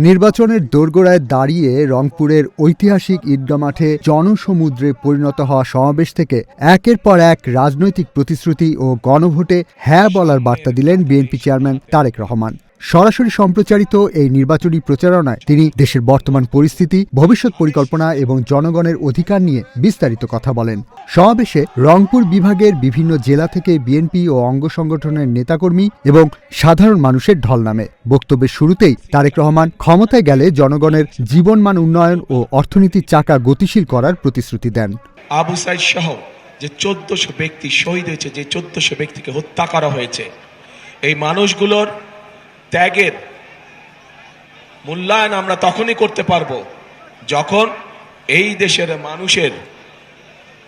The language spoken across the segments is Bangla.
নির্বাচনের দোরগোড়ায় দাঁড়িয়ে রংপুরের ঐতিহাসিক ঈদগাহ মাঠে জনসমুদ্রে পরিণত হওয়া সমাবেশ থেকে একের পর এক রাজনৈতিক প্রতিশ্রুতি ও গণভোটে হ্যাঁ বলার বার্তা দিলেন বিএনপি চেয়ারম্যান তারেক রহমান। সরাসরি সম্প্রচারিত এই নির্বাচনী প্রচারণায় তিনি দেশের বর্তমান পরিস্থিতি, ভবিষ্যৎ পরিকল্পনা এবং জনগণের অধিকার নিয়ে বিস্তারিত কথা বলেন। সমাবেশে রংপুর বিভাগের বিভিন্ন জেলা থেকে বিএনপি ও অঙ্গ সংগঠনের নেতাকর্মী এবং সাধারণ মানুষের ঢল নামে। বক্তব্যের শুরুতেই তারেক রহমান ক্ষমতায় গেলে জনগণের জীবনমান উন্নয়ন ও অর্থনীতির চাকা গতিশীল করার প্রতিশ্রুতি দেন। আবু সাইদ সহ যে 1400 ব্যক্তি শহীদ হয়েছে, যে 1400 ব্যক্তিকে হত্যা করা হয়েছে, এই মানুষগুলোর ত্যাগের মূল্যায়ন আমরা তখনই করতে পারবো যখন এই দেশের মানুষের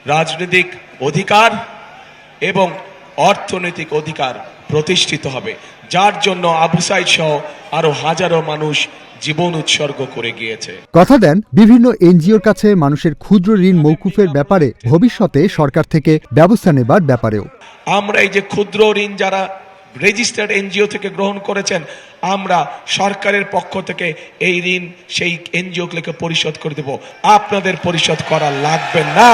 রাজনৈতিক অধিকার এবং অর্থনৈতিক অধিকার প্রতিষ্ঠিত হবে, যার জন্য আবু সাইদ সহ আরো হাজারো মানুষ জীবন উৎসর্গ করে গিয়েছে। কথা দেন বিভিন্ন এনজিওর কাছে মানুষের ক্ষুদ্র ঋণ মওকুফের ব্যাপারে ভবিষ্যতে সরকার থেকে ব্যবস্থা নেবার ব্যাপারেও। আমরা এই যে ক্ষুদ্র ঋণ যারা রেজিস্টার্ড এনজিও থেকে গ্রহণ করেছেন, আমরা সরকারের পক্ষ থেকে এই ঋণ সেই এনজিওগুলোকে পরিশোধ করে দেব, আপনাদের পরিশোধ করা লাগবে না।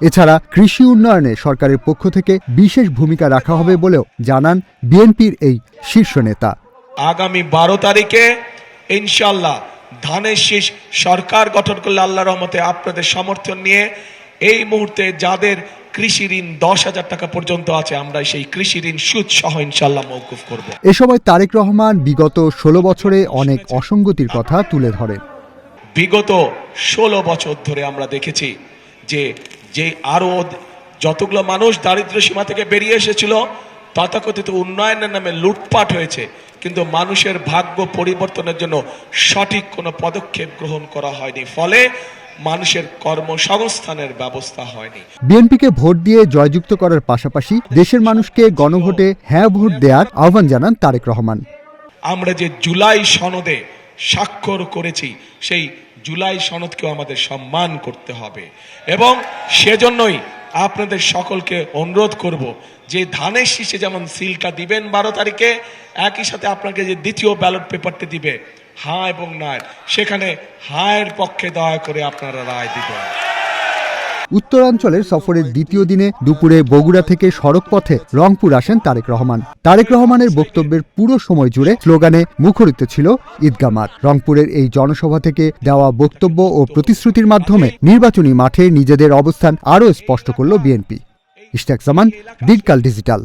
এছাড়া কৃষি উন্নয়নে সরকারের পক্ষ থেকে বিশেষ ভূমিকা রাখা হবে বলেও জানান বিএনপির এই শীর্ষ নেতা। আগামী 12 তারিখে ইনশাআল্লাহ ধানের শীষ সরকার গঠন করলে আল্লাহর রহমতে আপনাদের সমর্থন নিয়ে এই মুহূর্তে যাদের কৃষি ঋণ 10,000 টাকা পর্যন্ত আছে, আমরা সেই কৃষি ঋণ সুদ সহ ইনশাআল্লাহ মওকুফ করব। এ সময় তারেক রহমান বিগত 16 বছরে অনেক অসঙ্গতির কথা তুলে ধরেন। বিগত 16 বছর ধরে আমরা দেখেছি যে আরো যতগুলো মানুষ দারিদ্র সীমা থেকে বেরিয়ে এসেছিল, তথাকথিত উন্নয়নের নামে লুটপাট হয়েছে, কিন্তু মানুষের ভাগ্য পরিবর্তনের জন্য সঠিক কোনো পদক্ষেপ গ্রহণ করা হয়নি, ফলে মানুষের কর্মসংস্থানের ব্যবস্থা হয়নি। বিএনপিকে ভোট দিয়ে জয়যুক্ত করার পাশাপাশি দেশের মানুষকে গণভোটে হ্যাঁ ভোট দেওয়ার আহ্বান জানান তারেক রহমান। আমরা যে জুলাই সনদে স্বাক্ষর করেছি, সেই জুলাই সনদকেও আমাদের সম্মান করতে হবে এবং সেজন্যই আপনাদের সকলকে অনুরোধ করব যে ধানের শীষে যেমন সিলটা দিবেন 12 তারিখে, একই সাথে আপনাকে যে দ্বিতীয় ব্যালট পেপারটি দিবে হ্যাঁ এবং না, সেখানে হায়ের পক্ষে দয়া করে আপনারা রায় দিবেন। উত্তরাঞ্চলের সফরের দ্বিতীয় দিনে দুপুরে বগুড়া থেকে সড়ক পথে রংপুর আসেন তারেক রহমান। তারেক রহমানের বক্তব্যের পুরো সময় জুড়ে স্লোগানে মুখরিত ছিল ঈদগাহ মাঠ। রংপুরের এই জনসভা থেকে দেওয়া বক্তব্য ও প্রতিশ্রুতির মাধ্যমে নির্বাচনী মাঠে নিজেদের অবস্থান আরও স্পষ্ট করল বিএনপি। ইশতিয়াক জামান, দিনকাল ডিজিটাল।